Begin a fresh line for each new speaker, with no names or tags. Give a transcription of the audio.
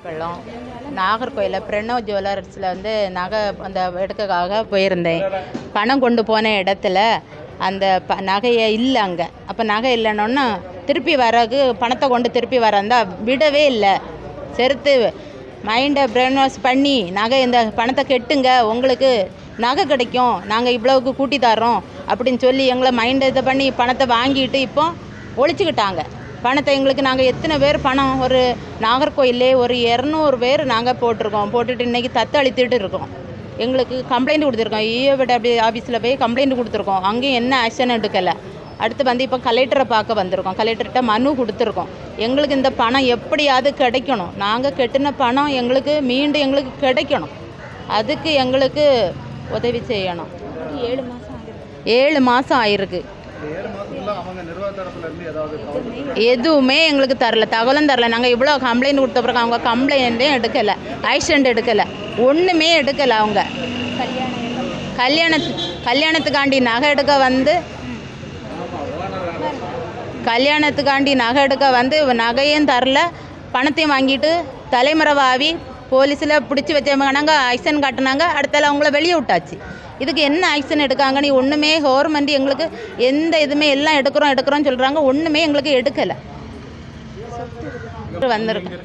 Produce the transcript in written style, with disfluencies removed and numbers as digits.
வெள்ளம் நாகர்கோயிலில் பிரணவ் ஜுவல்லர்ஸில் வந்து நகை அந்த எடுக்கக்காக போயிருந்தேன். பணம் கொண்டு போன இடத்துல அந்த நகையை இல்லை அங்கே. அப்போ நகை இல்லைன்னொன்னா திருப்பி வரக்கு பணத்தை கொண்டு திருப்பி வரந்தா விடவே இல்லை. செருத்து மைண்டை பிரெயின் வாஷ் பண்ணி நகை இந்த பணத்தை கெட்டுங்க, உங்களுக்கு நகை கிடைக்கும், நாங்கள் இவ்வளவுக்கு கூட்டி தரோம் அப்படின்னு சொல்லி எங்களை மைண்டை இதை பண்ணி பணத்தை வாங்கிட்டு இப்போ ஒழிச்சுக்கிட்டாங்க. பணத்தை எங்களுக்கு நாங்கள் எத்தனை பேர் பணம் ஒரு நாகர்கோயிலே ஒரு 200 பேர் நாங்கள் போட்டுட்டு இன்றைக்கி தத்தளித்துட்டு இருக்கோம். எங்களுக்கு கம்ப்ளைண்ட் கொடுத்துருக்கோம். ஈயோவிட அப்படி ஆஃபீஸில் போய் கம்ப்ளைண்ட் கொடுத்துருக்கோம். அங்கேயும் என்ன ஆக்ஷன் எடுக்கலை. அடுத்து வந்து இப்போ கலெக்டரை பார்க்க வந்திருக்கோம். கலெக்டர்கிட்ட மனு கொடுத்துருக்கோம். எங்களுக்கு இந்த பணம் எப்படியாவது கிடைக்கணும். நாங்கள் கெட்டின பணம் எங்களுக்கு மீண்டும் எங்களுக்கு கிடைக்கணும். அதுக்கு எங்களுக்கு உதவி செய்யணும். 7 மாதம் ஆயிருக்கு. எதுவுமே எங்களுக்கு தரல, தகவலும் தரல. நாங்கள் இவ்வளோ கம்ப்ளைண்ட் கொடுத்த பிறகு அவங்க கம்ப்ளைண்ட்டையும் எடுக்கலை, ஆக்ஷன் எடுக்கலை, ஒன்றுமே எடுக்கலை. அவங்க கல்யாணத்துக்காண்டி நகை எடுக்க வந்து நகையும் தரல, பணத்தையும் வாங்கிட்டு தலைமறைவாவி போலீஸில் பிடிச்சி வச்சாங்க. ஆக்ஷன் காட்டினாங்க. அடுத்தால அவங்கள வெளியே விட்டாச்சு. இதுக்கு என்ன ஆக்ஷன் எடுக்காங்க? நீ ஒன்றுமே கவர்மெண்ட் எங்களுக்கு எந்த இதுவுமே எல்லாம் எடுக்கிறோம் சொல்கிறாங்க. ஒன்றுமே எங்களுக்கு எடுக்கலை. வந்திருக்கேன்.